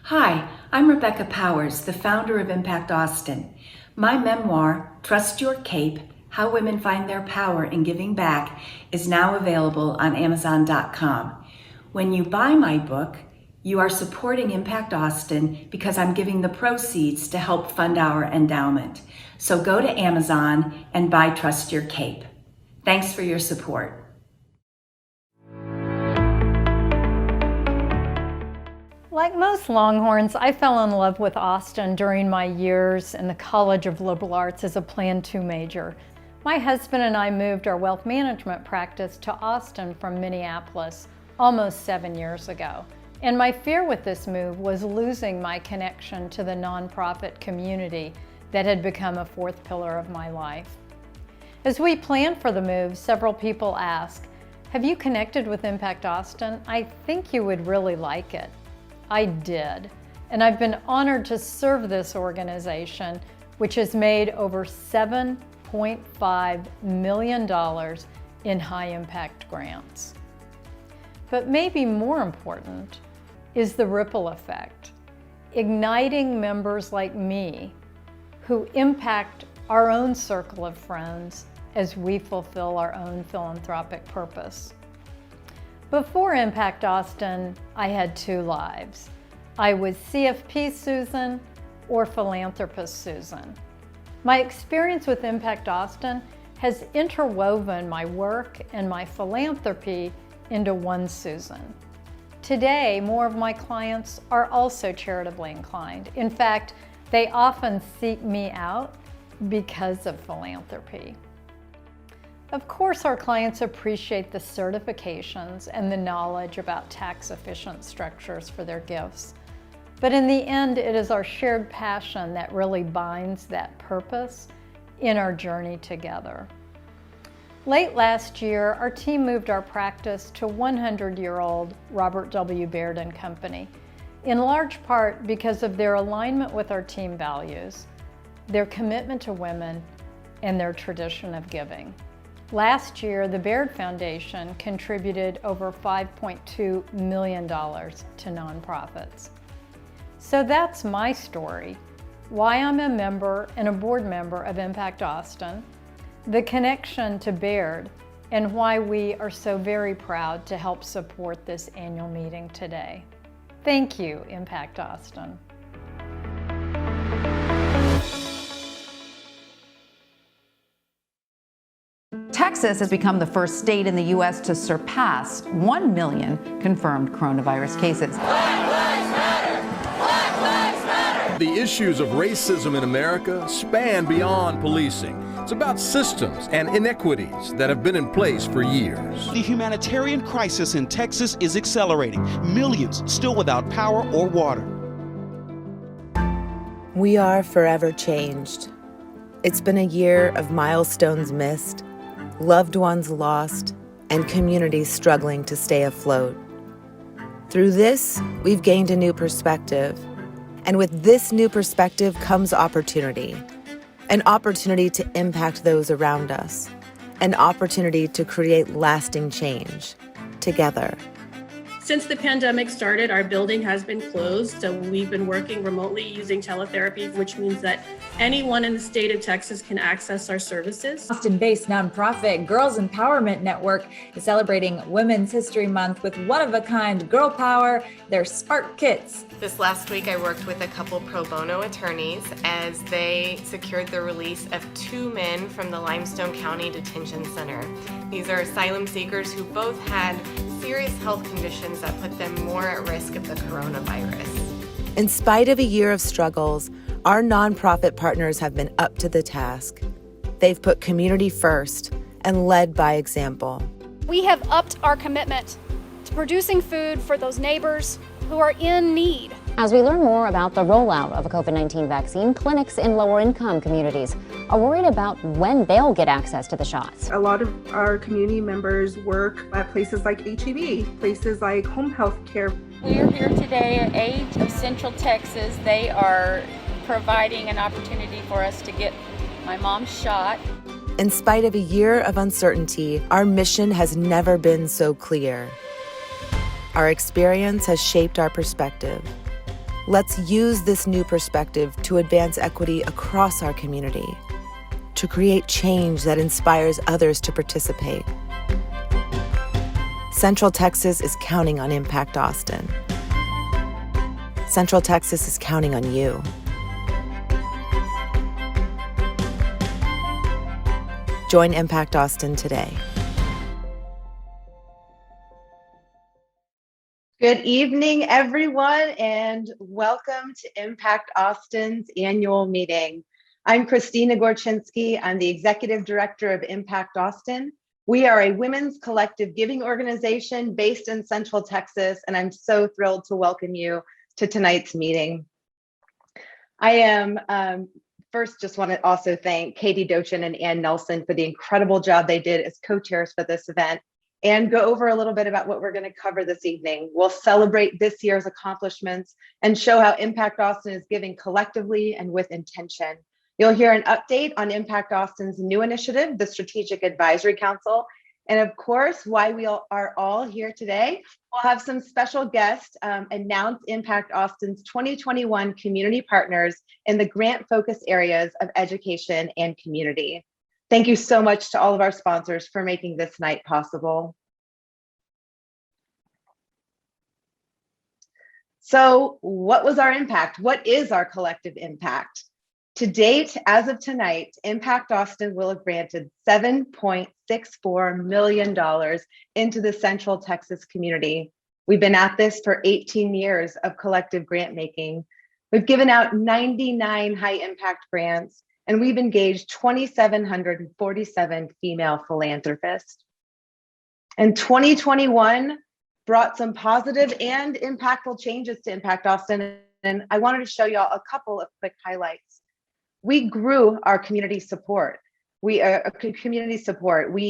Hi, I'm Rebecca Powers, the founder of Impact Austin. My memoir, Trust Your Cape, How Women Find Their Power in Giving Back, is now available on Amazon.com. When you buy my book, you are supporting Impact Austin because I'm giving the proceeds to help fund our endowment. So go to Amazon and buy Trust Your Cape. Thanks for your support. Like most Longhorns, I fell in love with Austin during my years in the College of Liberal Arts as a Plan 2 major. My husband and I moved our wealth management practice to Austin from Minneapolis almost 7 years ago. And my fear with this move was losing my connection to the nonprofit community that had become a fourth pillar of my life. As we planned for the move, several people asked, "Have you connected with Impact Austin? I think you would really like it." I did, and I've been honored to serve this organization, which has made over $7.5 million in high-impact grants. But maybe more important is the ripple effect, igniting members like me who impact our own circle of friends as we fulfill our own philanthropic purpose. Before Impact Austin, I had two lives. I was CFP Susan or philanthropist Susan. My experience with Impact Austin has interwoven my work and my philanthropy into one Susan. Today, more of my clients are also charitably inclined. In fact, they often seek me out because of philanthropy. Of course, our clients appreciate the certifications and the knowledge about tax-efficient structures for their gifts. But in the end, it is our shared passion that really binds that purpose in our journey together. Late last year, our team moved our practice to 100-year-old Robert W. Baird & Company, in large part because of their alignment with our team values, their commitment to women, and their tradition of giving. Last year, the Baird Foundation contributed over $5.2 million to nonprofits. So that's my story, why I'm a member and a board member of Impact Austin, the connection to Baird, and why we are so very proud to help support this annual meeting today. Thank you, Impact Austin. Texas has become the first state in the U.S. to surpass 1 million confirmed coronavirus cases. Black Lives Matter! Black Lives Matter! The issues of racism in America span beyond policing. It's about systems and inequities that have been in place for years. The humanitarian crisis in Texas is accelerating. Millions still without power or water. We are forever changed. It's been a year of milestones missed, loved ones lost, and communities struggling to stay afloat. Through this, we've gained a new perspective. And with this new perspective comes opportunity. An opportunity to impact those around us. An opportunity to create lasting change together. Since the pandemic started, our building has been closed, so we've been working remotely using teletherapy, which means that anyone in the state of Texas can access our services. Austin-based nonprofit Girls Empowerment Network is celebrating Women's History Month with one-of-a-kind girl power, their Spark Kits. This last week, I worked with a couple pro bono attorneys as they secured the release of 2 men from the Limestone County Detention Center. These are asylum seekers who both had serious health conditions that put them more at risk of the coronavirus. In spite of a year of struggles, our nonprofit partners have been up to the task. They've put community first and led by example. We have upped our commitment to producing food for those neighbors who are in need. As we learn more about the rollout of a COVID-19 vaccine, clinics in lower-income communities are worried about when they'll get access to the shots. A lot of our community members work at places like HEB, places like home health care. We are here today at Age of Central Texas. They are providing an opportunity for us to get my mom's shot. In spite of a year of uncertainty, our mission has never been so clear. Our experience has shaped our perspective. Let's use this new perspective to advance equity across our community, to create change that inspires others to participate. Central Texas is counting on Impact Austin. Central Texas is counting on you. Join Impact Austin today. Good evening, everyone, and welcome to Impact Austin's annual meeting. I'm Christina Gorczynski. I'm the Executive Director of Impact Austin. We are a women's collective giving organization based in Central Texas, and I'm so thrilled to welcome you to tonight's meeting. I am first just want to also thank Katie Dochin and Ann Nelson for the incredible job they did as co-chairs for this event, and go over a little bit about what we're going to cover this evening. We'll celebrate this year's accomplishments and show how Impact Austin is giving collectively and with intention. You'll hear an update on Impact Austin's new initiative, the Strategic Advisory Council, and of course, why we are all here today. We'll have some special guests announce Impact Austin's 2021 community partners in the grant focus areas of education and community. Thank you so much to all of our sponsors for making this night possible. So what was our impact? What is our collective impact? To date, as of tonight, Impact Austin will have granted $7.64 million into the Central Texas community. We've been at this for 18 years of collective grant making. We've given out 99 high impact grants, and we've engaged 2,747 female philanthropists. And 2021 brought some positive and impactful changes to Impact Austin, and I wanted to show y'all a couple of quick highlights. We grew our community support. We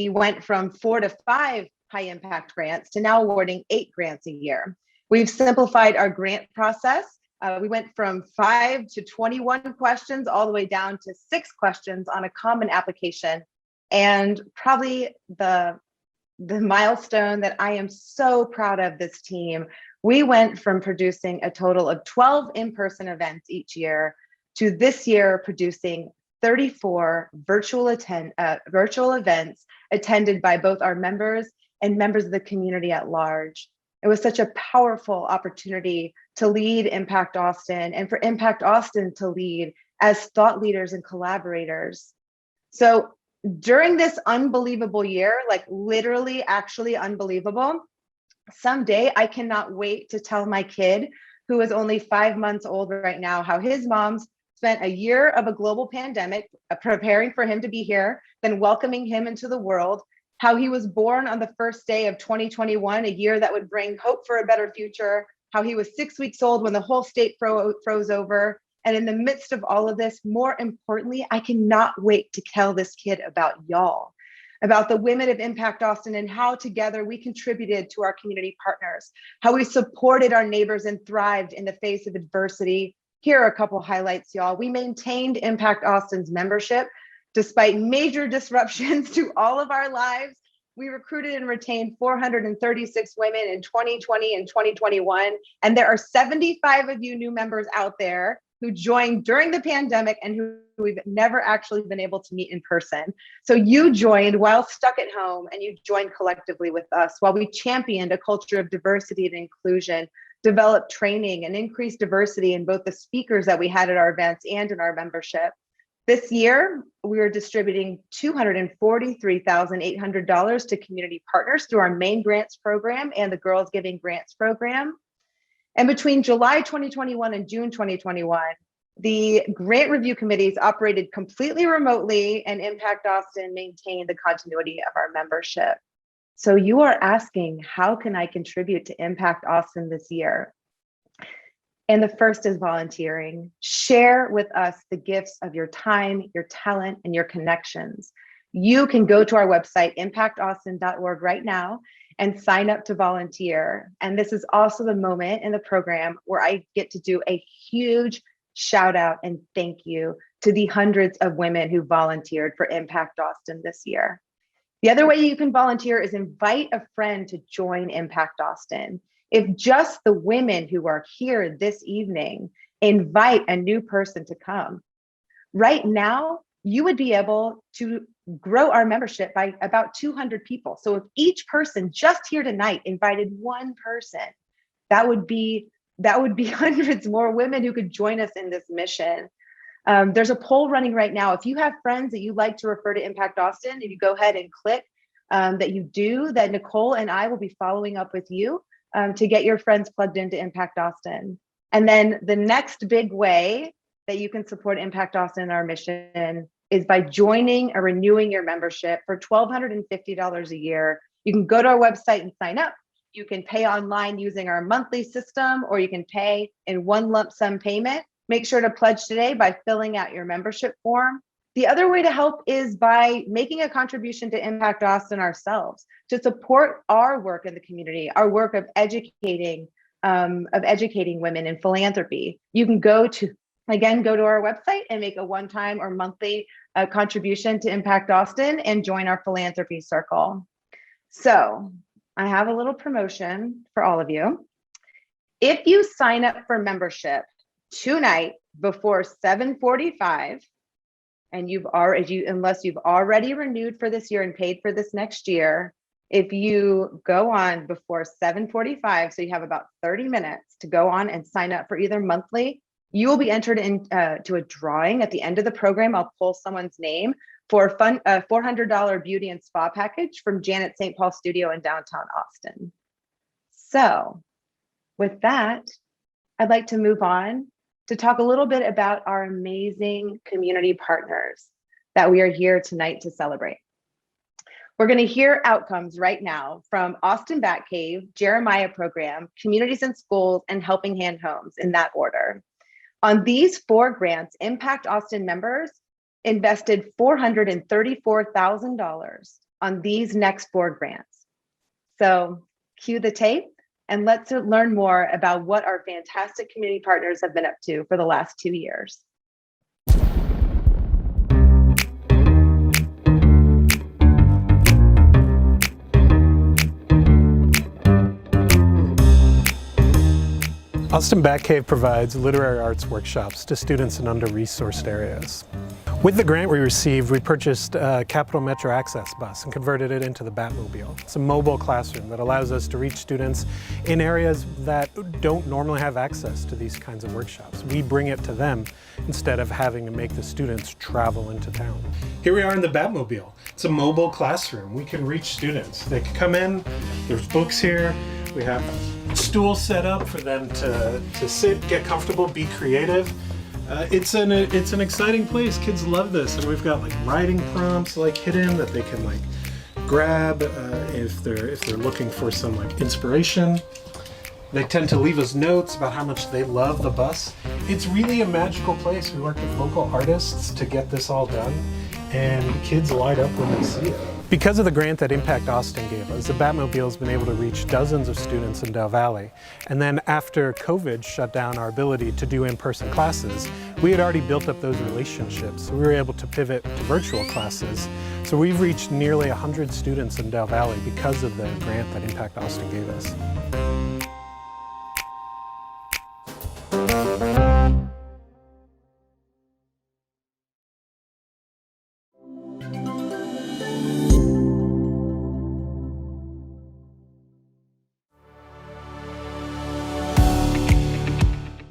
went from 4 to 5 high impact grants to now awarding 8 grants a year. We've simplified our grant process. We went from 5 to 21 questions all the way down to 6 questions on a common application. And probably the milestone that I am so proud of this team, we went from producing a total of 12 in-person events each year to this year producing 34 virtual events attended by both our members and members of the community at large. It was such a powerful opportunity to lead Impact Austin and for Impact Austin to lead as thought leaders and collaborators. So during this unbelievable year, like literally actually unbelievable, someday I cannot wait to tell my kid, who is only 5 months old right now, how his mom's spent a year of a global pandemic preparing for him to be here, then welcoming him into the world, how he was born on the first day of 2021, a year that would bring hope for a better future, how he was 6 weeks old when the whole state froze over. And in the midst of all of this, more importantly, I cannot wait to tell this kid about y'all, about the women of Impact Austin and how together we contributed to our community partners, how we supported our neighbors and thrived in the face of adversity. Here are a couple highlights, y'all. We maintained Impact Austin's membership despite major disruptions to all of our lives. We recruited and retained 436 women in 2020 and 2021. And there are 75 of you new members out there who joined during the pandemic and who we've never actually been able to meet in person. So you joined while stuck at home, and you joined collectively with us while we championed a culture of diversity and inclusion, developed training and increased diversity in both the speakers that we had at our events and in our membership. This year, we are distributing $243,800 to community partners through our main grants program and the Girls Giving Grants program. And between July 2021 and June 2021, the grant review committees operated completely remotely, and Impact Austin maintained the continuity of our membership. So you are asking, how can I contribute to Impact Austin this year? And the first is volunteering. Share with us the gifts of your time, your talent, and your connections. You can go to our website, impactaustin.org right now, and sign up to volunteer. And this is also the moment in the program where I get to do a huge shout out and thank you to the hundreds of women who volunteered for Impact Austin this year. The other way you can volunteer is invite a friend to join Impact Austin. If just the women who are here this evening invite a new person to come, right now, you would be able to grow our membership by about 200 people. So if each person just here tonight invited one person, that would be hundreds more women who could join us in this mission. There's a poll running right now. If you have friends that you'd like to refer to Impact Austin, if you go ahead and click that you do, that Nicole and I will be following up with you to get your friends plugged into Impact Austin. And then the next big way that you can support Impact Austin and our mission is by joining or renewing your membership for $1,250 a year. You can go to our website and sign up. You can pay online using our monthly system, or you can pay in one lump sum payment. Make sure to pledge today by filling out your membership form. The other way to help is by making a contribution to Impact Austin ourselves, to support our work in the community, our work of educating women in philanthropy. You can go to our website and make a one-time or monthly contribution to Impact Austin and join our philanthropy circle. So I have a little promotion for all of you. If you sign up for membership tonight before 7:45, and unless you've already renewed for this year and paid for this next year, if you go on before 7:45, so you have about 30 minutes to go on and sign up for either monthly, you will be entered into a drawing at the end of the program. I'll pull someone's name for a $400 beauty and spa package from Janet St. Paul Studio in downtown Austin. So with that, I'd like to move on to talk a little bit about our amazing community partners that we are here tonight to celebrate. We're going to hear outcomes right now from Austin Batcave, Jeremiah Program, Communities in Schools, and Helping Hand Homes in that order. On these 4 grants, Impact Austin members invested $434,000 on these next 4 grants. So cue the tape and let's learn more about what our fantastic community partners have been up to for the last 2 years. Austin Batcave provides literary arts workshops to students in under-resourced areas. With the grant we received, we purchased a Capital Metro Access bus and converted it into the Batmobile. It's a mobile classroom that allows us to reach students in areas that don't normally have access to these kinds of workshops. We bring it to them instead of having to make the students travel into town. Here we are in the Batmobile. It's a mobile classroom. We can reach students. They can come in, there's books here, we have stools set up for them to sit, get comfortable, be creative. It's an exciting place. Kids love this, and we've got like writing prompts like hidden that they can like grab if they're looking for some like inspiration. They tend to leave us notes about how much they love the bus. It's really a magical place. We work with local artists to get this all done, and kids light up when they see it. Because of the grant that Impact Austin gave us, the Batmobile has been able to reach dozens of students in Del Valley. And then after COVID shut down our ability to do in-person classes, we had already built up those relationships. So we were able to pivot to virtual classes. So we've reached nearly 100 students in Del Valley because of the grant that Impact Austin gave us.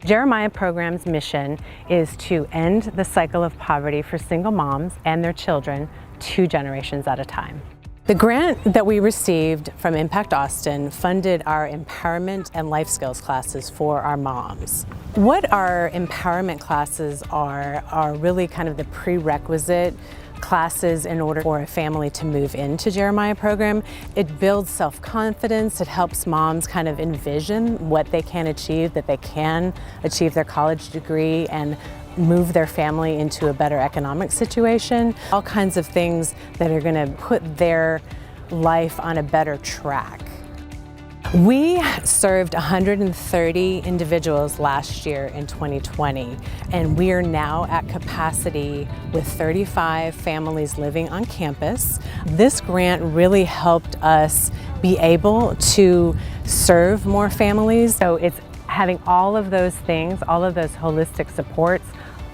Jeremiah Program's mission is to end the cycle of poverty for single moms and their children 2 generations at a time. The grant that we received from Impact Austin funded our empowerment and life skills classes for our moms. What our empowerment classes are really kind of the prerequisite classes in order for a family to move into Jeremiah Program. It builds self-confidence, it helps moms kind of envision what they can achieve, that they can achieve their college degree and move their family into a better economic situation. All kinds of things that are going to put their life on a better track. We served 130 individuals last year in 2020, and we are now at capacity with 35 families living on campus. This grant really helped us be able to serve more families. So it's having all of those things, all of those holistic supports,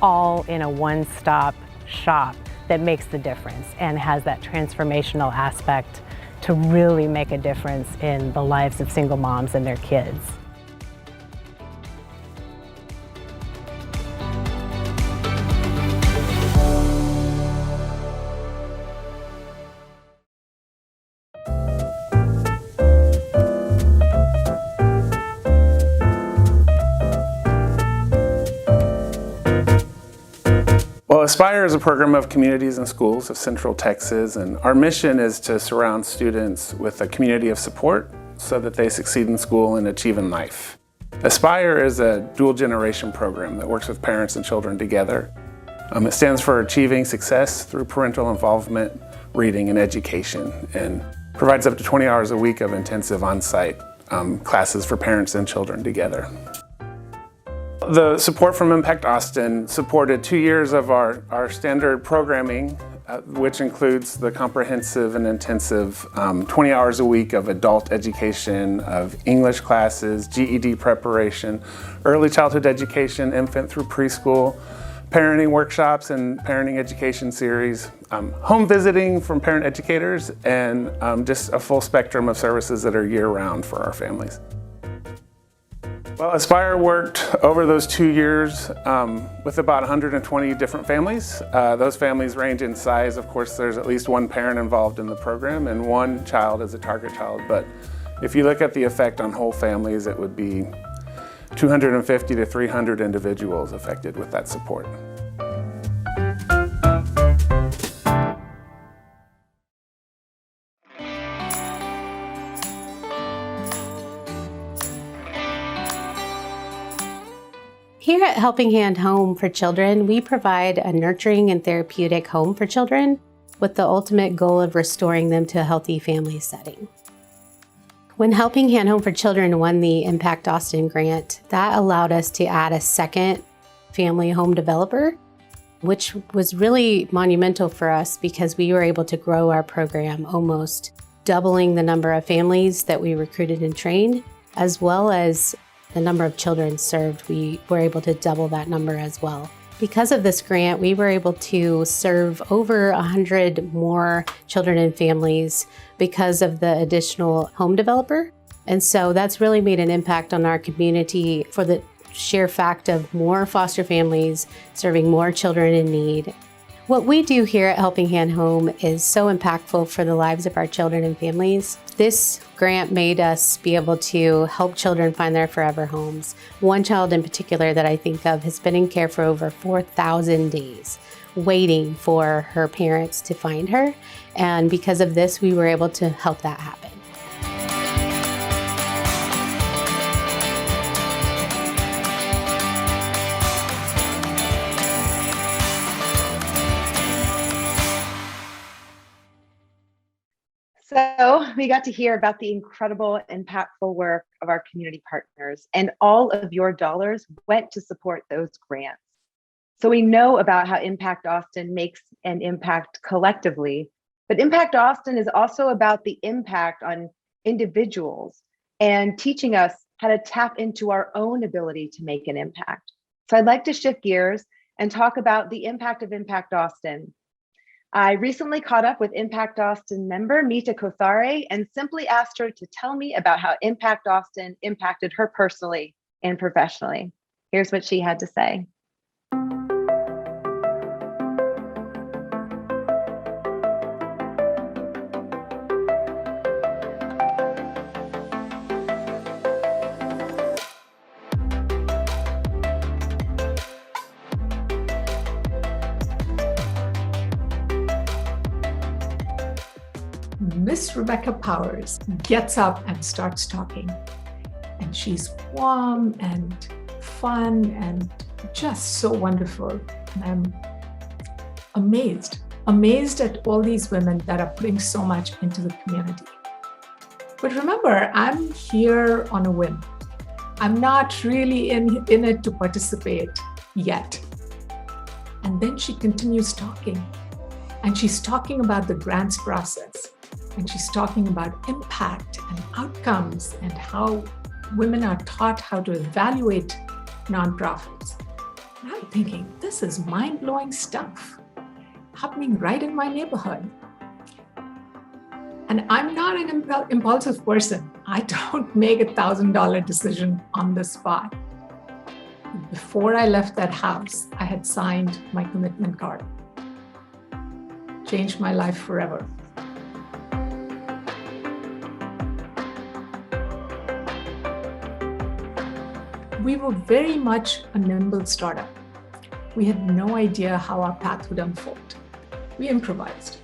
all in a one-stop shop that makes the difference and has that transformational aspect to really make a difference in the lives of single moms and their kids. Well, Aspire is a program of communities and schools of Central Texas, and our mission is to surround students with a community of support so that they succeed in school and achieve in life. Aspire is a dual generation program that works with parents and children together. It stands for Achieving Success Through Parental Involvement, Reading, and Education, and provides up to 20 hours a week of intensive on-site classes for parents and children together. The support from Impact Austin supported 2 years of our standard programming, which includes the comprehensive and intensive 20 hours a week of adult education, of English classes, GED preparation, early childhood education, infant through preschool, parenting workshops and parenting education series, home visiting from parent educators, and just a full spectrum of services that are year-round for our families. Well, Aspire worked over those 2 years with about 120 different families. Those families range in size. Of course, there's at least one parent involved in the program and one child as a target child. But if you look at the effect on whole families, it would be 250 to 300 individuals affected with that support. Here at Helping Hand Home for Children, we provide a nurturing and therapeutic home for children with the ultimate goal of restoring them to a healthy family setting. When Helping Hand Home for Children won the Impact Austin grant, that allowed us to add a second family home developer, which was really monumental for us because we were able to grow our program, almost doubling the number of families that we recruited and trained, as well as the number of children served. We were able to double that number as well. Because of this grant, we were able to serve over 100 more children and families because of the additional home developer. And so that's really made an impact on our community for the sheer fact of more foster families serving more children in need. What we do here at Helping Hand Home is so impactful for the lives of our children and families. This grant made us be able to help children find their forever homes. One child in particular that I think of has been in care for over 4,000 days, waiting for her parents to find her. And because of this, we were able to help that happen. So we got to hear about the incredible, impactful work of our community partners, and all of your dollars went to support those grants. So we know about how Impact Austin makes an impact collectively, but Impact Austin is also about the impact on individuals and teaching us how to tap into our own ability to make an impact. So I'd like to shift gears and talk about the impact of Impact Austin. I recently caught up with Impact Austin member Mita Kothare and simply asked her to tell me about how Impact Austin impacted her personally and professionally. Here's what she had to say. Miss Rebecca Powers gets up and starts talking. And she's warm and fun and just so wonderful. And I'm amazed at all these women that are putting so much into the community. But remember, I'm here on a whim. I'm not really in it to participate yet. And then she continues talking. And she's talking about the grants process. And she's talking about impact and outcomes and how women are taught how to evaluate nonprofits. And I'm thinking, this is mind-blowing stuff happening right in my neighborhood. And I'm not an impulsive person. I don't make a $1,000 decision on the spot. Before I left that house, I had signed my commitment card. Changed my life forever. We were very much a nimble startup. We had no idea how our path would unfold. We improvised.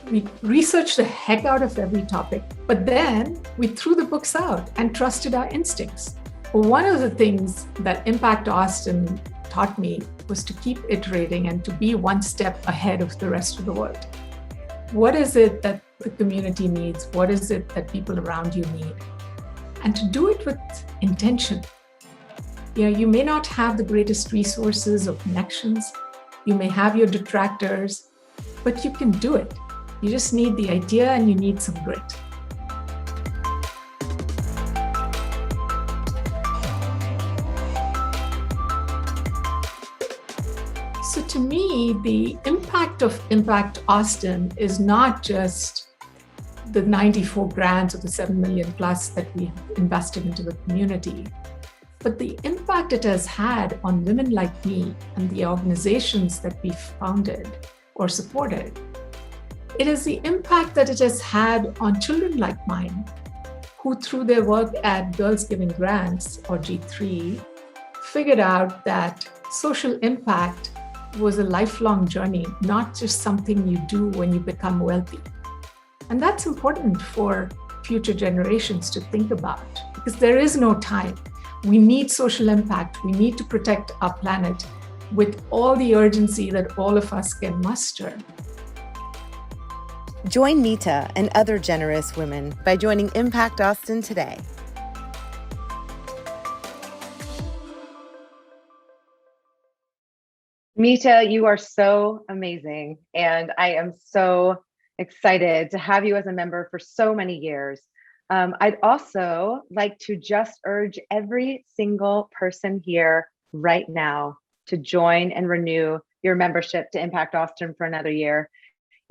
We researched the heck out of every topic, but then we threw the books out and trusted our instincts. One of the things that Impact Austin taught me was to keep iterating and to be one step ahead of the rest of the world. What is it that the community needs? What is it that people around you need? And to do it with intention. You may not have the greatest resources or connections. You may have your detractors, but you can do it. You just need the idea and you need some grit. So to me, the impact of Impact Austin is not just the 94 grants or the 7 million plus that we invested into the community, but the impact it has had on women like me and the organizations that we founded or supported. It is the impact that it has had on children like mine, who through their work at Girls Giving Grants, or G3, figured out that social impact was a lifelong journey, not just something you do when you become wealthy. And that's important for future generations to think about, because there is no time. We need social impact. We need to protect our planet with all the urgency that all of us can muster. Join Mita and other generous women by joining Impact Austin today. Mita, you are so amazing, and I am so excited to have you as a member for so many years. I'd also like to just urge every single person here right now to join and renew your membership to Impact Austin for another year.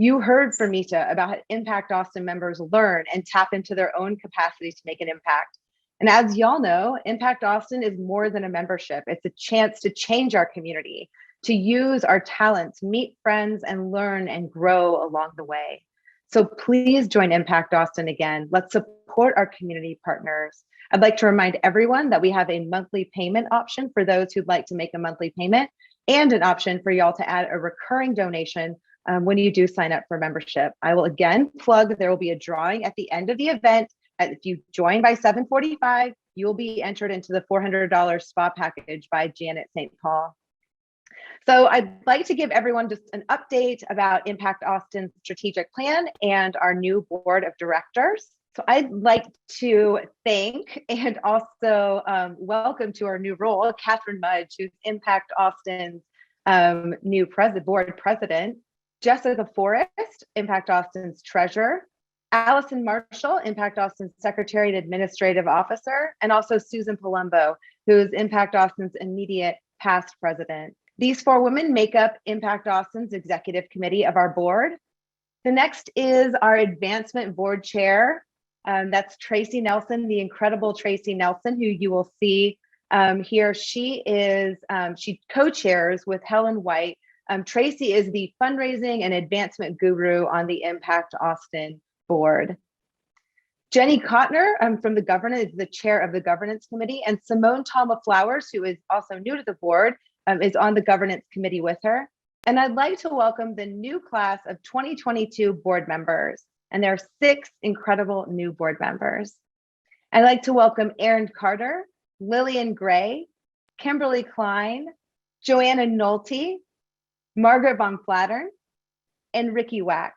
You heard from Mita about how Impact Austin members learn and tap into their own capacity to make an impact. And as y'all know, Impact Austin is more than a membership. It's a chance to change our community, to use our talents, meet friends, and learn and grow along the way. So please join Impact Austin again. Let's support our community partners. I'd like to remind everyone that we have a monthly payment option for those who'd like to make a monthly payment, and an option for y'all to add a recurring donation when you do sign up for membership. I will again plug, there will be a drawing at the end of the event. If you join by 7:45, you will be entered into the $400 spa package by Janet St. Paul. So I'd like to give everyone just an update about Impact Austin's strategic plan and our new board of directors. So I'd like to thank and also welcome to our new role, Catherine Mudge, who's Impact Austin's new board president, Jessica Forrest, Impact Austin's treasurer, Allison Marshall, Impact Austin's secretary and administrative officer, and also Susan Palumbo, who is Impact Austin's immediate past president. These four women make up Impact Austin's executive committee of our board. The next is our advancement board chair. That's Tracy Nelson, the incredible Tracy Nelson, who you will see here. She co-chairs with Helen White. Tracy is the fundraising and advancement guru on the Impact Austin board. Jenny Kotner from the governance, is the chair of the governance committee, and Simone Tama Flowers, who is also new to the board, is on the governance committee with her. And I'd like to welcome the new class of 2022 board members. And there are 6 incredible new board members. I'd like to welcome Erin Carter, Lillian Gray, Kimberly Klein, Joanna Nolte, Margaret Von Flattern, and Ricky Wax.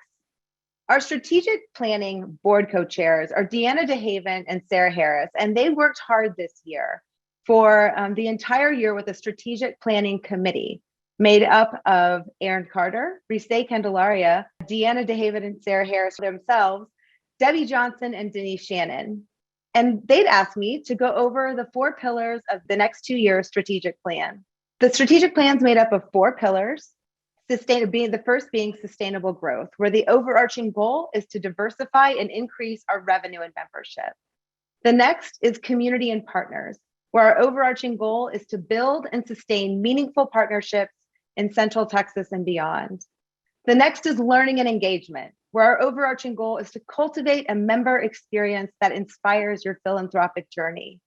Our strategic planning board co-chairs are Deanna DeHaven and Sarah Harris, and they worked hard this year for the entire year with a strategic planning committee made up of Aaron Carter, Rise Candelaria, Deanna DeHaven and Sarah Harris themselves, Debbie Johnson, and Denise Shannon. And they'd asked me to go over the 4 pillars of the next 2 years strategic plan. The strategic plan is made up of 4 pillars, the first being sustainable growth, where the overarching goal is to diversify and increase our revenue and membership. The next is community and partners, where our overarching goal is to build and sustain meaningful partnerships in Central Texas and beyond. The next is learning and engagement, where our overarching goal is to cultivate a member experience that inspires your philanthropic journey.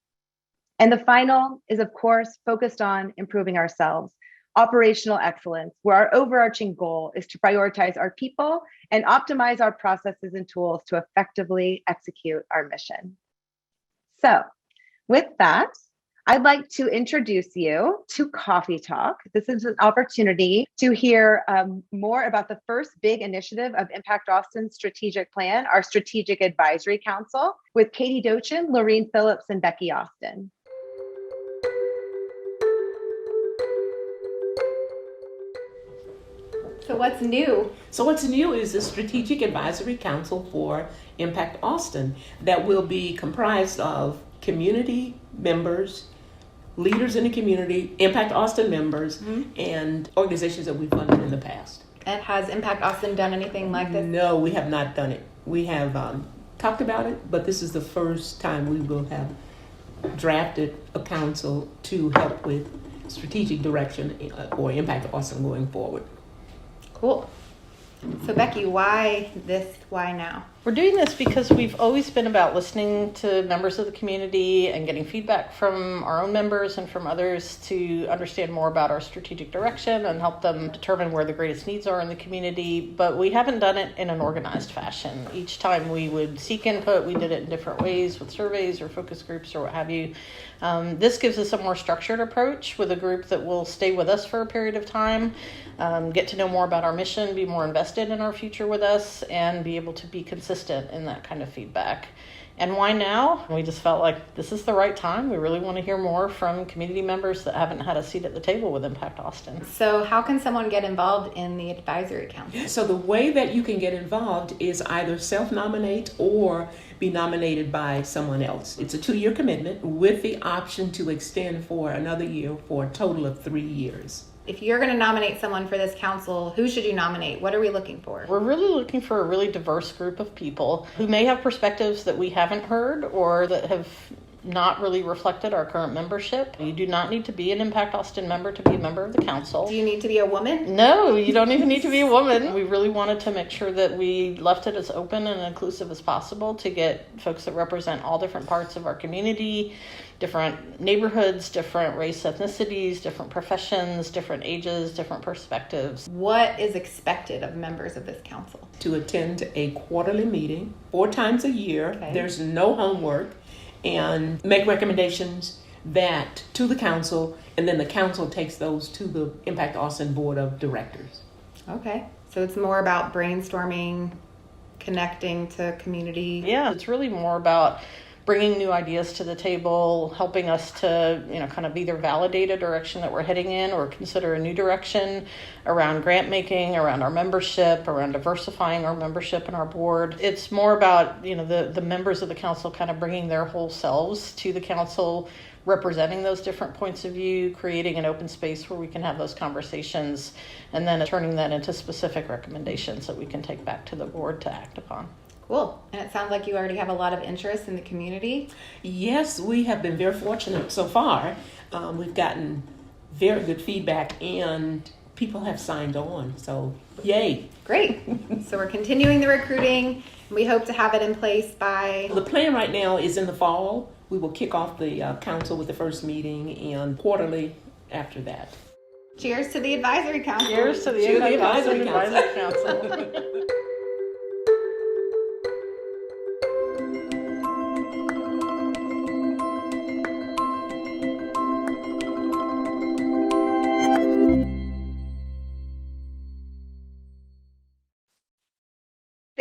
And the final is, of course, focused on improving ourselves, operational excellence, where our overarching goal is to prioritize our people and optimize our processes and tools to effectively execute our mission. So with that, I'd like to introduce you to Coffee Talk. This is an opportunity to hear more about the first big initiative of Impact Austin's strategic plan, our Strategic Advisory Council, with Katie Dochin, Lorene Phillips, and Becky Austin. So what's new? So what's new is the Strategic Advisory Council for Impact Austin that will be comprised of community members, leaders in the community, Impact Austin members, and organizations that we've funded in the past. And has Impact Austin done anything like this? No, we have not done it. We have talked about it, but this is the first time we will have drafted a council to help with strategic direction or Impact Austin going forward. Cool. So Becky, why this? Why now? We're doing this because we've always been about listening to members of the community and getting feedback from our own members and from others to understand more about our strategic direction and help them determine where the greatest needs are in the community. But we haven't done it in an organized fashion. Each time we would seek input, we did it in different ways with surveys or focus groups or what have you. This gives us a more structured approach with a group that will stay with us for a period of time, get to know more about our mission, be more invested in our future with us, and be able to be consistent in that kind of feedback. And why now? We just felt like this is the right time. We really want to hear more from community members that haven't had a seat at the table with Impact Austin. So how can someone get involved in the advisory council? So the way that you can get involved is either self-nominate or be nominated by someone else. It's a 2-year commitment with the option to extend for another year for a total of 3 years. If you're going to nominate someone for this council, who should you nominate? What are we looking for? We're really looking for a really diverse group of people who may have perspectives that we haven't heard or that have not really reflected our current membership. You do not need to be an Impact Austin member to be a member of the council. Do you need to be a woman? No, you don't even need to be a woman. We really wanted to make sure that we left it as open and inclusive as possible to get folks that represent all different parts of our community, different neighborhoods, different race, ethnicities, different professions, different ages, different perspectives. What is expected of members of this council? To attend a quarterly meeting 4 times a year. Okay. There's no homework, and make recommendations to the council, and then the council takes those to the Impact Austin Board of Directors. Okay, so it's more about brainstorming, connecting to community. Yeah, it's really more about bringing new ideas to the table, helping us to, kind of either validate a direction that we're heading in or consider a new direction around grant making, around our membership, around diversifying our membership and our board. It's more about, the members of the council kind of bringing their whole selves to the council, representing those different points of view, creating an open space where we can have those conversations, and then turning that into specific recommendations that we can take back to the board to act upon. Cool. And it sounds like you already have a lot of interest in the community. Yes, we have been very fortunate so far. We've gotten very good feedback and people have signed on. So, yay. Great. So we're continuing the recruiting. We hope to have it in place by... The plan right now is in the fall. We will kick off the council with the first meeting and quarterly after that. Cheers to the advisory council. Cheers to the advisory council.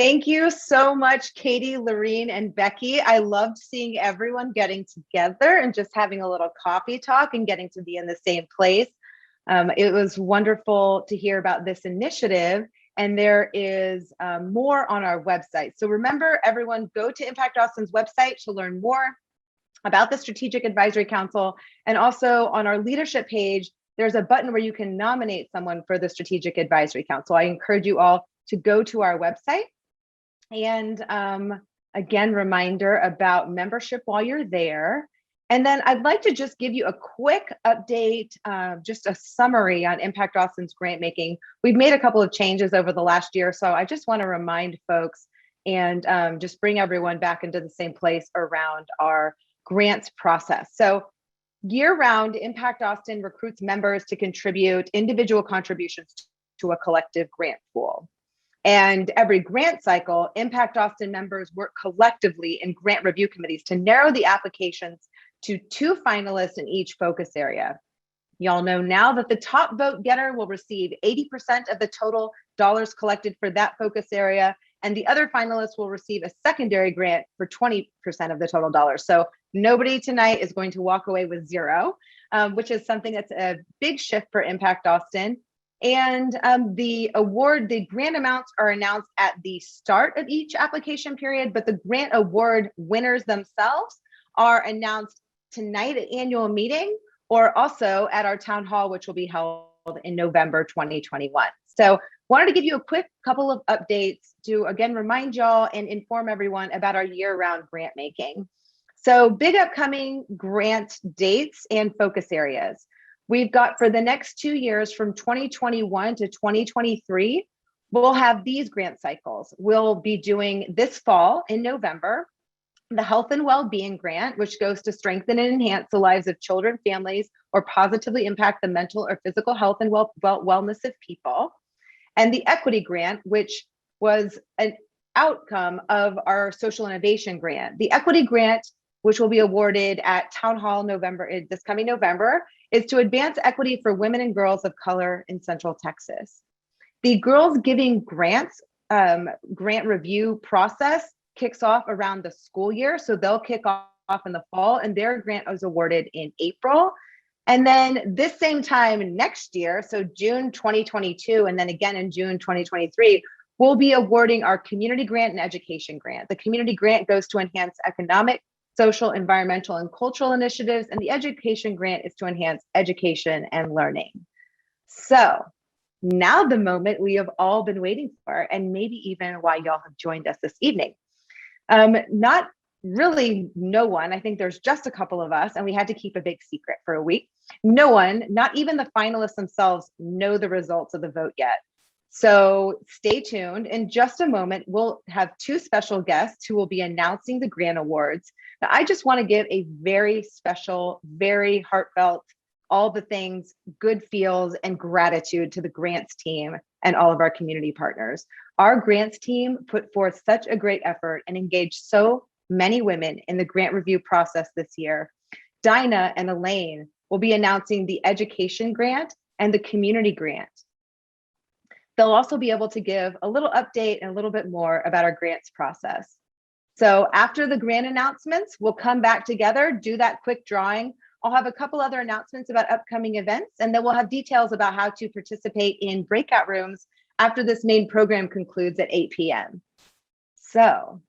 Thank you so much, Katie, Lorene, and Becky. I loved seeing everyone getting together and just having a little coffee talk and getting to be in the same place. It was wonderful to hear about this initiative, and there is more on our website. So remember, everyone, go to Impact Austin's website to learn more about the Strategic Advisory Council. And also on our leadership page, there's a button where you can nominate someone for the Strategic Advisory Council. I encourage you all to go to our website. And again, reminder about membership while you're there. And then I'd like to just give you a quick update, just a summary on Impact Austin's grant making. We've made a couple of changes over the last year, so I just want to remind folks and just bring everyone back into the same place around our grants process. So year-round, Impact Austin recruits members to contribute individual contributions to a collective grant pool. And every grant cycle, Impact Austin members work collectively in grant review committees to narrow the applications to 2 finalists in each focus area. Y'all know now that the top vote getter will receive 80% of the total dollars collected for that focus area, and the other finalists will receive a secondary grant for 20% of the total dollars. So nobody tonight is going to walk away with 0, which is something that's a big shift for Impact Austin. And the grant amounts are announced at the start of each application period, but the grant award winners themselves are announced tonight at annual meeting, or also at our town hall, which will be held in November 2021. So wanted to give you a quick couple of updates to, again, remind y'all and inform everyone about our year-round grant making. So big upcoming grant dates and focus areas. We've got for the next 2 years, from 2021 to 2023, we'll have these grant cycles. We'll be doing this fall in November, the Health and Wellbeing Grant, which goes to strengthen and enhance the lives of children, families, or positively impact the mental or physical health and wellness of people. And the Equity Grant, which was an outcome of our Social Innovation Grant. The Equity Grant, which will be awarded at Town Hall this coming November, is to advance equity for women and girls of color in Central Texas. The Girls Giving Grants grant review process kicks off around the school year. So they'll kick off in the fall, and their grant was awarded in April. And then this same time next year, so June 2022, and then again in June 2023, we'll be awarding our Community Grant and Education Grant. The Community Grant goes to enhance economic, social, environmental, and cultural initiatives, and the Education Grant is to enhance education and learning. So now the moment we have all been waiting for, and maybe even why y'all have joined us this evening. Not really no one, I think there's just a couple of us, and we had to keep a big secret for a week. No one, not even the finalists themselves, know the results of the vote yet. So stay tuned. In just a moment, we'll have 2 special guests who will be announcing the grant awards. Now, I just want to give a very special, very heartfelt, all the things, good feels, and gratitude to the grants team and all of our community partners. Our grants team put forth such a great effort and engaged so many women in the grant review process this year. Dinah and Elaine will be announcing the Education Grant and the Community Grant. They'll also be able to give a little update and a little bit more about our grants process. So after the grant announcements, we'll come back together, do that quick drawing. I'll have a couple other announcements about upcoming events, and then we'll have details about how to participate in breakout rooms after this main program concludes at 8 p.m. So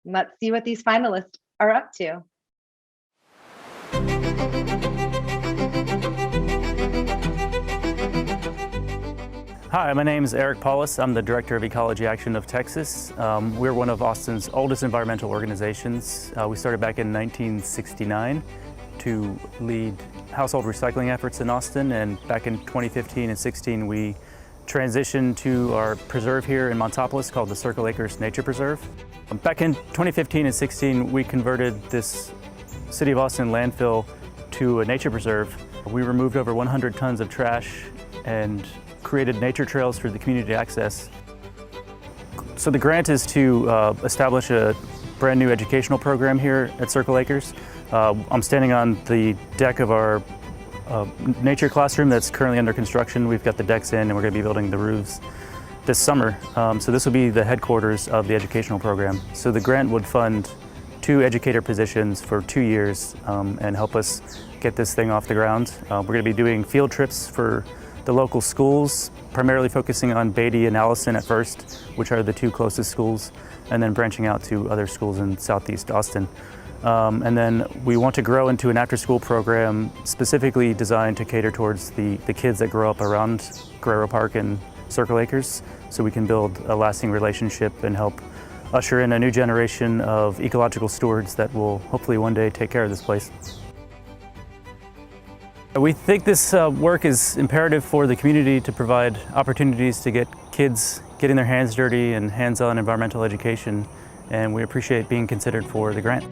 let's see what these finalists are up to. Hi, my name is Eric Paulus. I'm the Director of Ecology Action of Texas. We're one of Austin's oldest environmental organizations. We started back in 1969 to lead household recycling efforts in Austin, and back in 2015 and 16 we transitioned to our preserve here in Montopolis called the Circle Acres Nature Preserve. Back in 2015 and 16 we converted this City of Austin landfill to a nature preserve. We removed over 100 tons of trash and created nature trails for the community to access. So the grant is to establish a brand new educational program here at Circle Acres. I'm standing on the deck of our nature classroom that's currently under construction. We've got the decks in and we're going to be building the roofs this summer. So this will be the headquarters of the educational program. So the grant would fund 2 educator positions for 2 years and help us get this thing off the ground. We're going to be doing field trips for the local schools, primarily focusing on Beatty and Allison at first, which are the 2 closest schools, and then branching out to other schools in Southeast Austin. And then we want to grow into an after-school program specifically designed to cater towards the kids that grow up around Guerrero Park and Circle Acres, so we can build a lasting relationship and help usher in a new generation of ecological stewards that will hopefully one day take care of this place. We think this work is imperative for the community to provide opportunities to get kids getting their hands dirty and hands-on environmental education, and we appreciate being considered for the grant.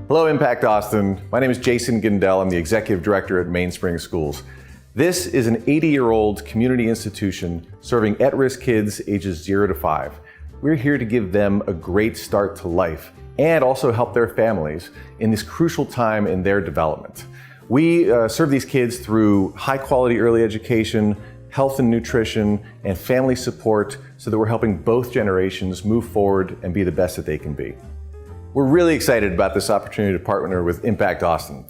Hello, Impact Austin. My name is Jason Gindel. I'm the Executive Director at Mainspring Schools. This is an 80-year-old community institution serving at-risk kids ages 0 to 5. We're here to give them a great start to life and also help their families in this crucial time in their development. We serve these kids through high-quality early education, health and nutrition, and family support so that we're helping both generations move forward and be the best that they can be. We're really excited about this opportunity to partner with Impact Austin.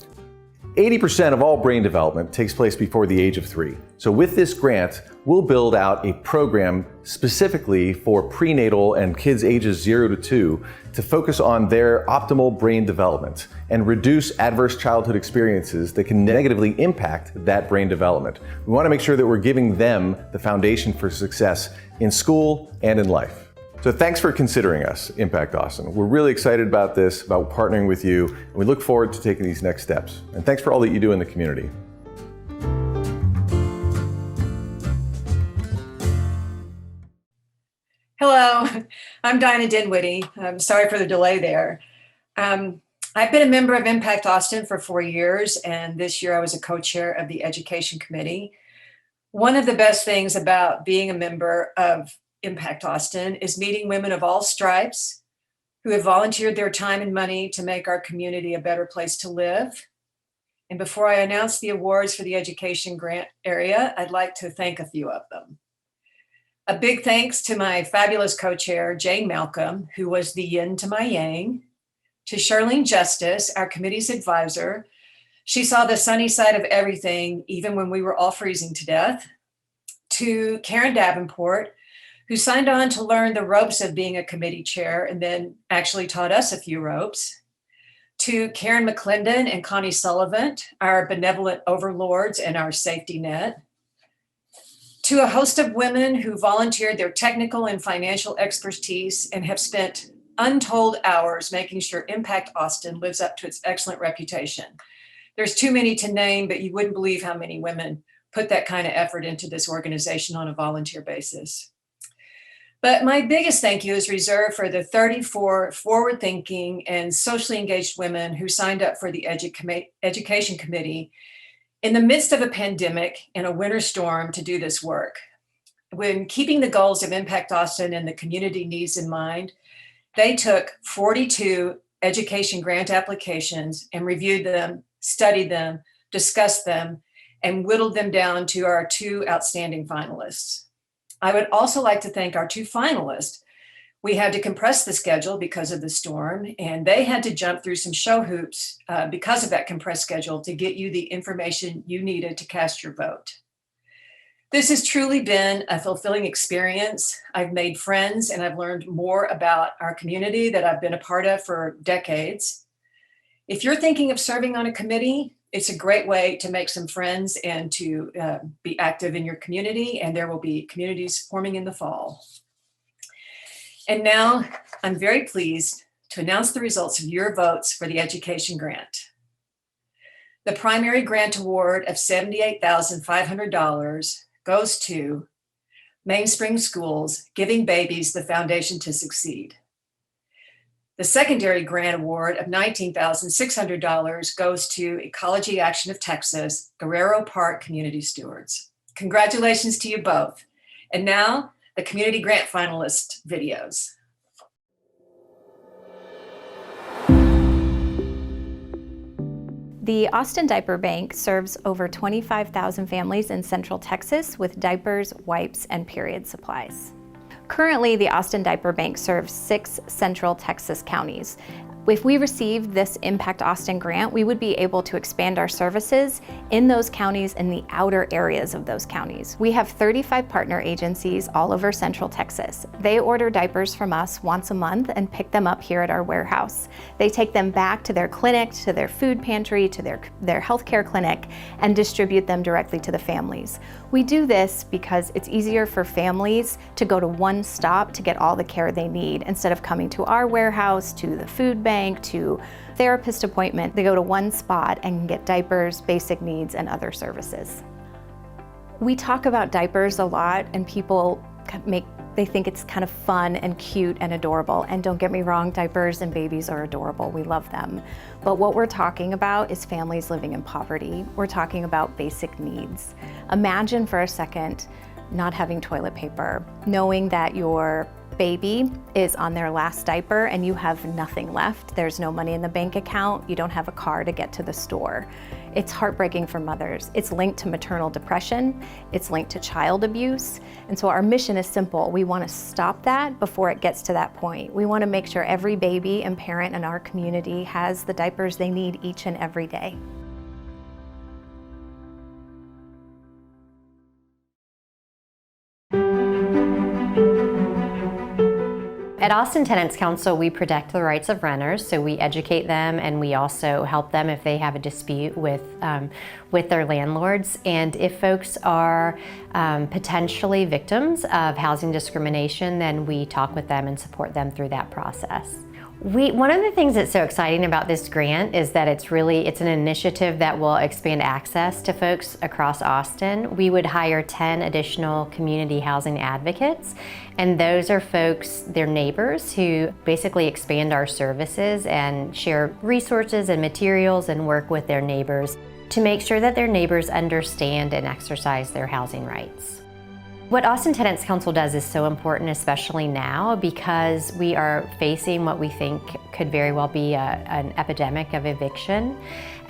80% of all brain development takes place before the age of 3. So with this grant, we'll build out a program specifically for prenatal and kids ages 0 to 2 to focus on their optimal brain development and reduce adverse childhood experiences that can negatively impact that brain development. We want to make sure that we're giving them the foundation for success in school and in life. So thanks for considering us, Impact Austin. We're really excited about this, about partnering with you, and we look forward to taking these next steps. And thanks for all that you do in the community. Hello, I'm Dinah Dinwiddie. I'm sorry for the delay there. I've been a member of Impact Austin for 4 years, and this year I was a co-chair of the Education Committee. One of the best things about being a member of Impact Austin is meeting women of all stripes who have volunteered their time and money to make our community a better place to live. And before I announce the awards for the education grant area, I'd like to thank a few of them. A big thanks to my fabulous co-chair, Jane Malcolm, who was the yin to my yang, to Charlene Justice, our committee's advisor. She saw the sunny side of everything, even when we were all freezing to death, to Karen Davenport, who signed on to learn the ropes of being a committee chair and then actually taught us a few ropes, to Karen McClendon and Connie Sullivan, our benevolent overlords and our safety net, to a host of women who volunteered their technical and financial expertise and have spent untold hours making sure Impact Austin lives up to its excellent reputation. There's too many to name, but you wouldn't believe how many women put that kind of effort into this organization on a volunteer basis. But my biggest thank you is reserved for the 34 forward-thinking and socially engaged women who signed up for the Education Committee in the midst of a pandemic and a winter storm to do this work. When keeping the goals of Impact Austin and the community needs in mind, they took 42 education grant applications and reviewed them, studied them, discussed them, and whittled them down to our 2 outstanding finalists. I would also like to thank our 2 finalists. We had to compress the schedule because of the storm, and they had to jump through some show hoops because of that compressed schedule to get you the information you needed to cast your vote. This has truly been a fulfilling experience. I've made friends and I've learned more about our community that I've been a part of for decades. If you're thinking of serving on a committee, it's a great way to make some friends and to be active in your community, and there will be communities forming in the fall. And now I'm very pleased to announce the results of your votes for the education grant. The primary grant award of $78,500 goes to Mainspring Schools, Giving Babies the Foundation to Succeed. The secondary grant award of $19,600 goes to Ecology Action of Texas, Guerrero Park Community Stewards. Congratulations to you both. And now, the community grant finalist videos. The Austin Diaper Bank serves over 25,000 families in Central Texas with diapers, wipes, and period supplies. Currently, the Austin Diaper Bank serves 6 Central Texas counties. If we received this Impact Austin grant, we would be able to expand our services in those counties and the outer areas of those counties. We have 35 partner agencies all over Central Texas. They order diapers from us once a month and pick them up here at our warehouse. They take them back to their clinic, to their food pantry, to their healthcare clinic, and distribute them directly to the families. We do this because it's easier for families to go to one stop to get all the care they need instead of coming to our warehouse, to the food bank, to therapist appointment. They go to one spot and get diapers, basic needs, and other services. We talk about diapers a lot, and people they think it's kind of fun and cute and adorable. And don't get me wrong, diapers and babies are adorable. We love them. But what we're talking about is families living in poverty. We're talking about basic needs. Imagine for a second not having toilet paper, knowing that your baby is on their last diaper and you have nothing left. There's no money in the bank account. You don't have a car to get to the store. It's heartbreaking for mothers. It's linked to maternal depression. It's linked to child abuse. And so our mission is simple. We want to stop that before it gets to that point. We want to make sure every baby and parent in our community has the diapers they need each and every day. At Austin Tenants Council, we protect the rights of renters, so we educate them and we also help them if they have a dispute with their landlords. And if folks are potentially victims of housing discrimination, then we talk with them and support them through that process. One of the things that's so exciting about this grant is that it's an initiative that will expand access to folks across Austin. We would hire 10 additional community housing advocates, and those are folks, they're neighbors, who basically expand our services and share resources and materials and work with their neighbors to make sure that their neighbors understand and exercise their housing rights. What Austin Tenants Council does is so important, especially now, because we are facing what we think could very well be an epidemic of eviction.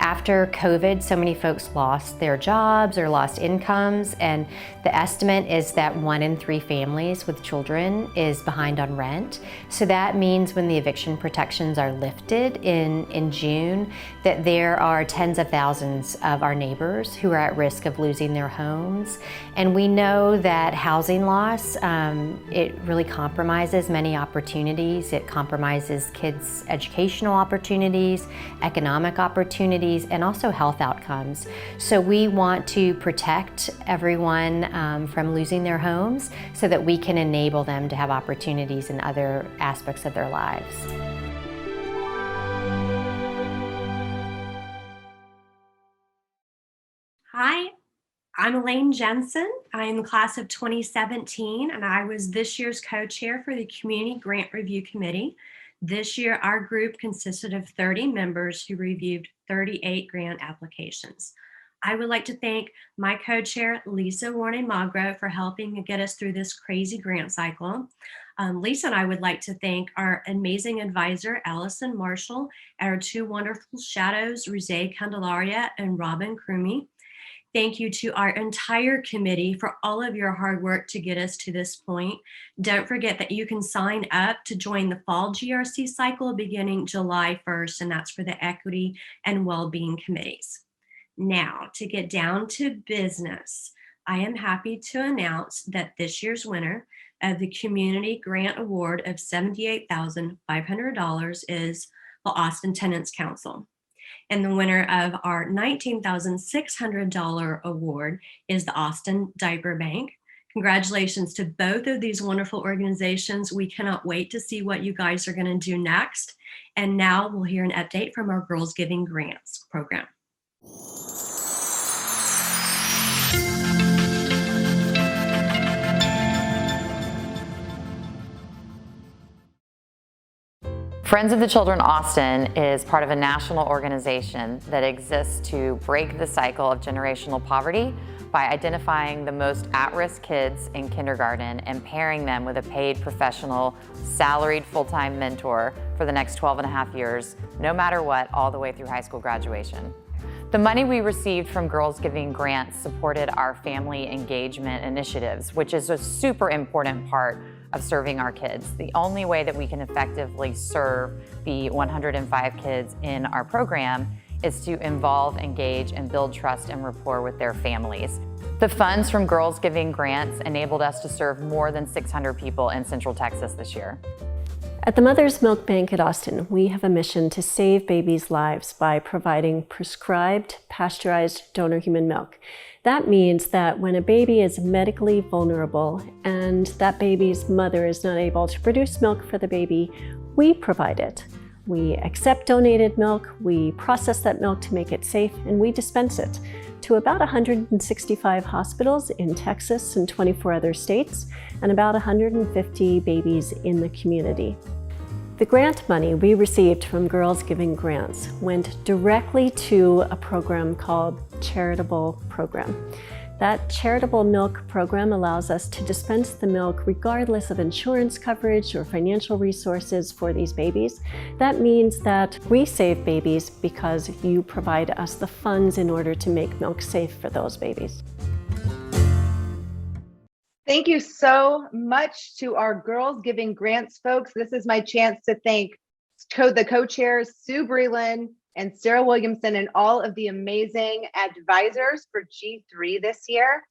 After COVID, so many folks lost their jobs or lost incomes, and the estimate is that 1 in 3 families with children is behind on rent. So that means when the eviction protections are lifted in June, that there are tens of thousands of our neighbors who are at risk of losing their homes. And we know that housing loss, it really compromises many opportunities. It compromises kids' educational opportunities, economic opportunities, and also health outcomes. So we want to protect everyone from losing their homes so that we can enable them to have opportunities in other aspects of their lives. Hi, I'm Elaine Jensen. I'm the class of 2017, and I was this year's co-chair for the Community Grant Review Committee. This year, our group consisted of 30 members who reviewed 38 grant applications. I would like to thank my co-chair, Lisa Warren-Magro, for helping get us through this crazy grant cycle. Lisa and I would like to thank our amazing advisor, Allison Marshall, and our 2 wonderful shadows, Rizé Candelaria and Robin Crumey. Thank you to our entire committee for all of your hard work to get us to this point. Don't forget that you can sign up to join the fall GRC cycle beginning July 1st, and that's for the equity and well-being committees. Now, to get down to business, I am happy to announce that this year's winner of the Community Grant Award of $78,500 is the Austin Tenants Council. And the winner of our $19,600 award is the Austin Diaper Bank. Congratulations to both of these wonderful organizations. We cannot wait to see what you guys are going to do next. And now we'll hear an update from our Girls Giving Grants program. Friends of the Children Austin is part of a national organization that exists to break the cycle of generational poverty by identifying the most at-risk kids in kindergarten and pairing them with a paid professional, salaried full-time mentor for the next 12 and a half years, no matter what, all the way through high school graduation. The money we received from Girls Giving grants supported our family engagement initiatives, which is a super important part of serving our kids. The only way that we can effectively serve the 105 kids in our program is to involve, engage, and build trust and rapport with their families. The funds from Girls Giving grants enabled us to serve more than 600 people in Central Texas this year. At the Mother's Milk Bank at Austin, we have a mission to save babies' lives by providing prescribed, pasteurized donor human milk. That means that when a baby is medically vulnerable and that baby's mother is not able to produce milk for the baby, we provide it. We accept donated milk, we process that milk to make it safe, and we dispense it to about 165 hospitals in Texas and 24 other states, and about 150 babies in the community. The grant money we received from Girls Giving grants went directly to a program called Charitable Program. That charitable milk program allows us to dispense the milk regardless of insurance coverage or financial resources for these babies. That means that we save babies because you provide us the funds in order to make milk safe for those babies. Thank you so much to our Girls Giving grants folks. This is my chance to thank the co-chairs, Sue Breland and Sarah Williamson, and all of the amazing advisors for G3 this year.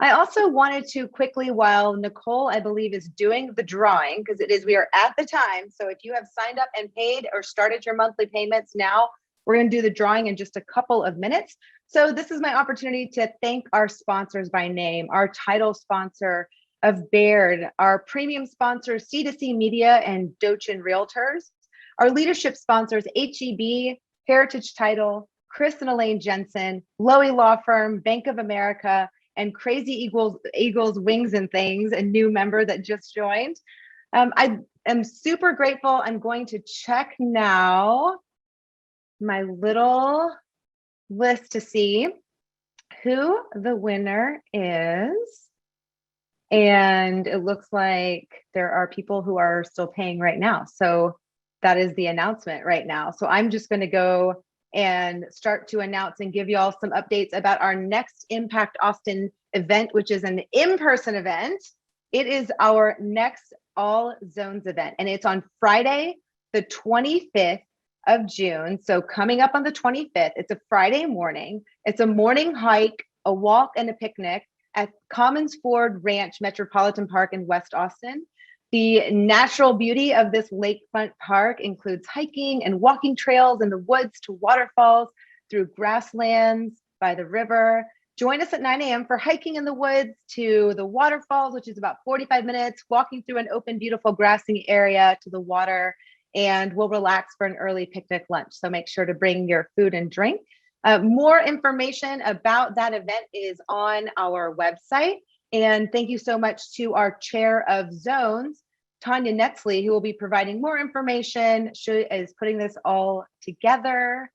I also wanted to quickly, while Nicole, I believe, is doing the drawing, because we are at the time. So if you have signed up and paid or started your monthly payments now, we're going to do the drawing in just a couple of minutes. So this is my opportunity to thank our sponsors by name, our title sponsor of Baird, our premium sponsors, C2C Media and Dochin Realtors, our leadership sponsors, HEB, Heritage Title, Chris and Elaine Jensen, Lowy Law Firm, Bank of America, and Crazy Eagles Wings and Things, a new member that just joined. I am super grateful. I'm going to check now my little list to see who the winner is. And it looks like there are people who are still paying right now. So that is the announcement right now. So I'm just going to go and start to announce and give you all some updates about our next Impact Austin event, which is an in-person event. It is our next All Zones event, and it's on Friday, the 25th of June. So coming up on the 25th, it's a Friday morning. It's a morning hike, a walk, and a picnic at Commons Ford Ranch Metropolitan Park in West Austin. The natural beauty of this lakefront park includes hiking and walking trails in the woods to waterfalls through grasslands by the river. Join us at 9 a.m. for hiking in the woods to the waterfalls, which is about 45 minutes, walking through an open, beautiful grassy area to the water, and we'll relax for an early picnic lunch. So make sure to bring your food and drink. More information about that event is on our website. And thank you so much to our chair of zones, Tanya Netzley, who will be providing more information. She is putting this all together.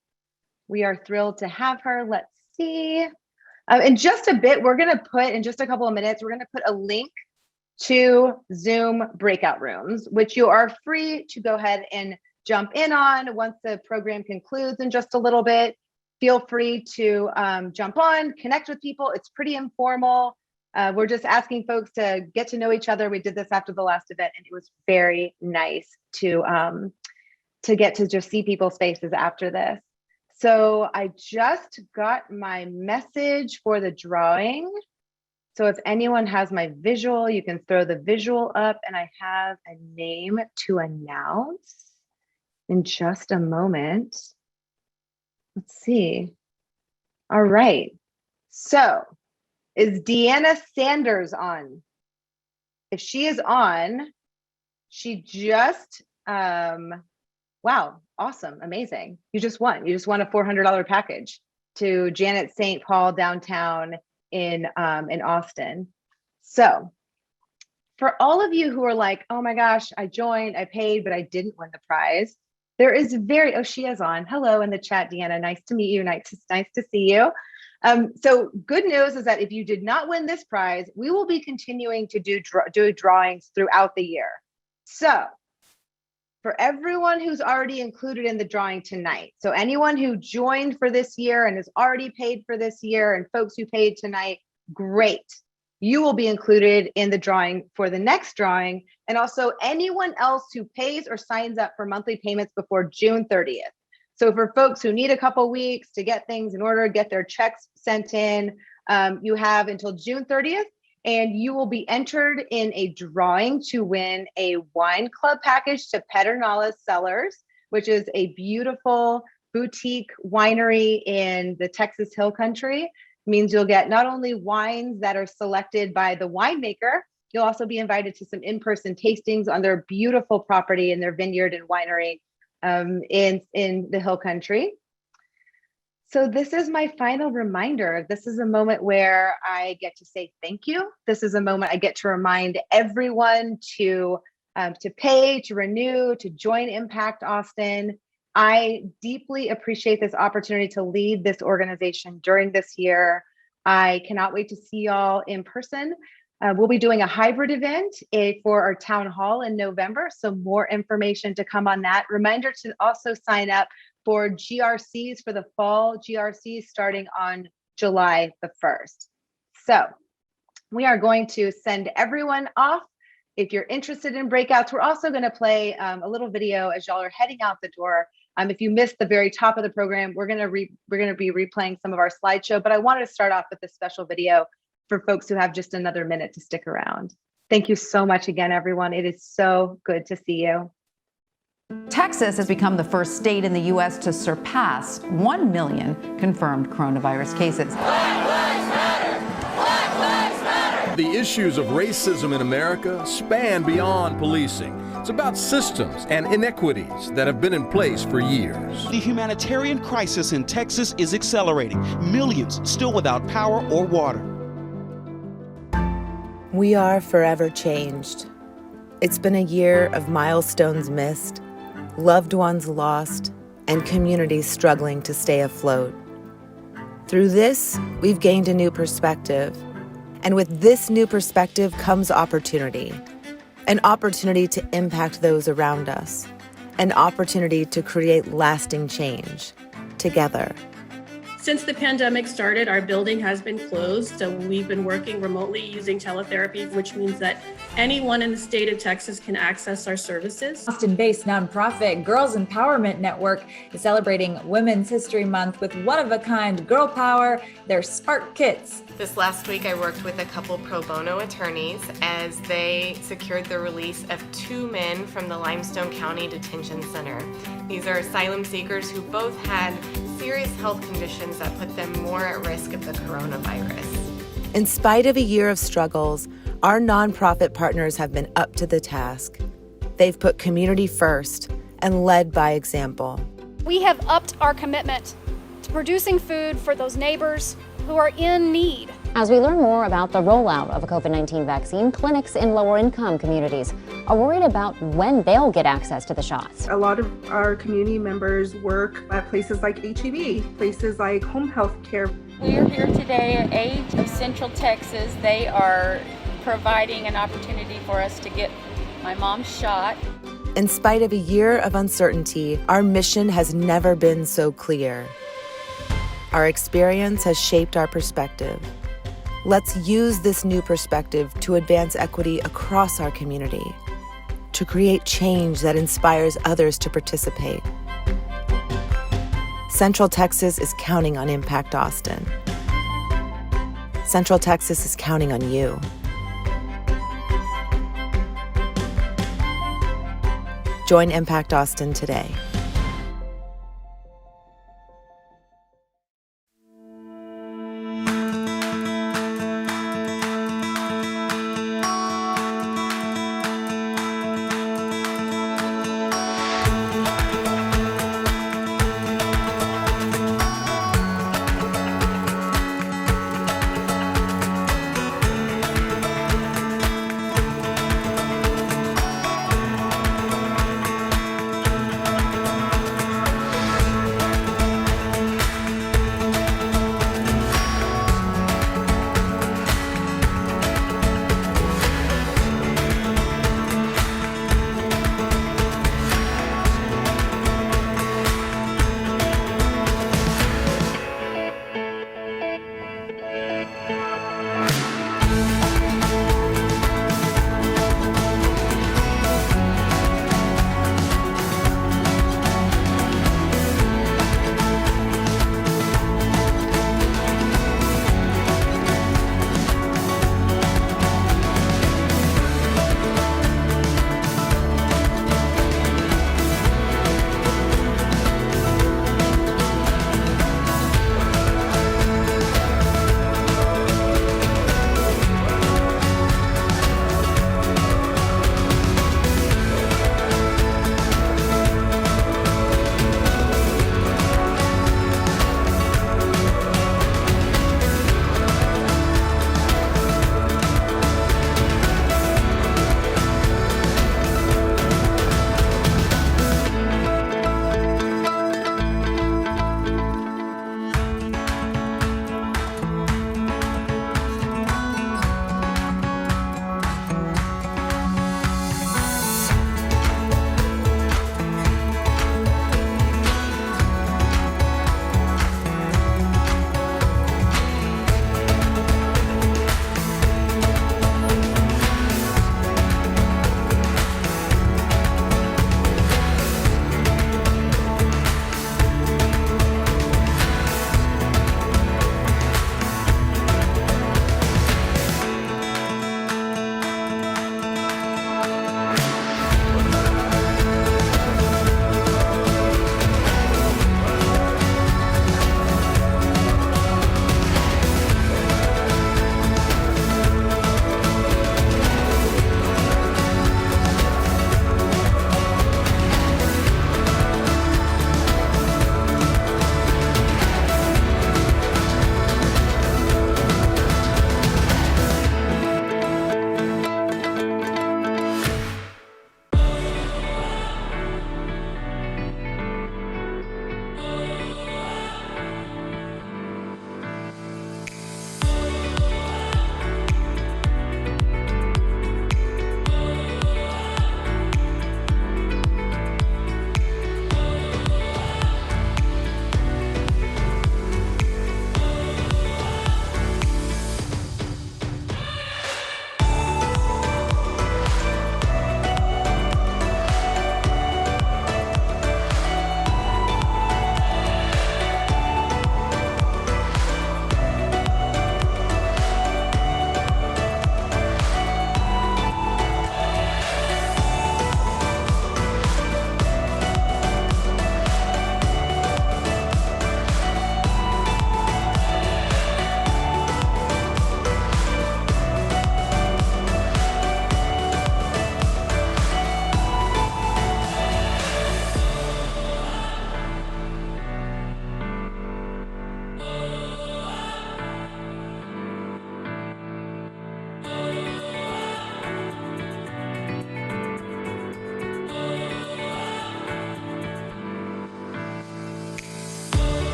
We are thrilled to have her. Let's see. In just a bit, we're going to put, in just a couple of minutes, we're going to put a link to Zoom breakout rooms, which you are free to go ahead and jump in on once the program concludes in just a little bit. Feel free to jump on, connect with people. It's pretty informal. We're just asking folks to get to know each other. We did this after the last event, and it was very nice to get to just see people's faces after this. So I just got my message for the drawing. So if anyone has my visual, you can throw the visual up, and I have a name to announce in just a moment. Let's see. All right. So is Deanna Sanders on? If she is on, she just, wow, awesome, amazing. You just won a $400 package to Janet St. Paul downtown in Austin. So for all of you who are like, oh my gosh, I joined, I paid, but I didn't win the prize, There is she is on. Hello in the chat, Deanna. Nice to meet you. Nice to see you. So good news is that if you did not win this prize, we will be continuing to do drawings throughout the year. So for everyone who's already included in the drawing tonight, so anyone who joined for this year and is already paid for this year, and folks who paid tonight, great. You will be included in the drawing for the next drawing, and also anyone else who pays or signs up for monthly payments before June 30th. So for folks who need a couple weeks to get things in order, get their checks sent in, you have until June 30th, and you will be entered in a drawing to win a wine club package to Pedernales Cellars, which is a beautiful boutique winery in the Texas Hill Country. Means you'll get not only wines that are selected by the winemaker, you'll also be invited to some in-person tastings on their beautiful property in their vineyard and winery in the Hill Country. So this is my final reminder. This is a moment where I get to say thank you. This is a moment I get to remind everyone to pay, to renew, to join Impact Austin. I deeply appreciate this opportunity to lead this organization during this year. I cannot wait to see y'all in person. We'll be doing a hybrid event for our town hall in November, so more information to come on that. Reminder to also sign up for GRCs for the fall GRCs starting on July the 1st. So we are going to send everyone off. If you're interested in breakouts, we're also going to play a little video as y'all are heading out the door. If you missed the very top of the program, we're going to be replaying some of our slideshow, but I wanted to start off with this special video for folks who have just another minute to stick around. Thank you so much again, everyone. It is so good to see you. Texas has become the first state in the U.S. to surpass 1 million confirmed coronavirus cases. The issues of racism in America span beyond policing. It's about systems and inequities that have been in place for years. The humanitarian crisis in Texas is accelerating. Millions still without power or water. We are forever changed. It's been a year of milestones missed, loved ones lost, and communities struggling to stay afloat. Through this, we've gained a new perspective. And with this new perspective comes opportunity. An opportunity to impact those around us. An opportunity to create lasting change together. Since the pandemic started, our building has been closed, so we've been working remotely using teletherapy, which means that anyone in the state of Texas can access our services. Austin-based nonprofit Girls Empowerment Network is celebrating Women's History Month with one-of-a-kind girl power, their Spark Kits. This last week, I worked with a couple pro bono attorneys as they secured the release of 2 men from the Limestone County Detention Center. These are asylum seekers who both had serious health conditions that put them more at risk of the coronavirus. In spite of a year of struggles, our nonprofit partners have been up to the task. They've put community first and led by example. We have upped our commitment to producing food for those neighbors who are in need. As we learn more about the rollout of a COVID-19 vaccine, clinics in lower-income communities are worried about when they'll get access to the shots. A lot of our community members work at places like HEB, places like home health care. We are here today at Age of Central Texas. They are providing an opportunity for us to get my mom's shot. In spite of a year of uncertainty, our mission has never been so clear. Our experience has shaped our perspective. Let's use this new perspective to advance equity across our community, to create change that inspires others to participate. Central Texas is counting on Impact Austin. Central Texas is counting on you. Join Impact Austin today.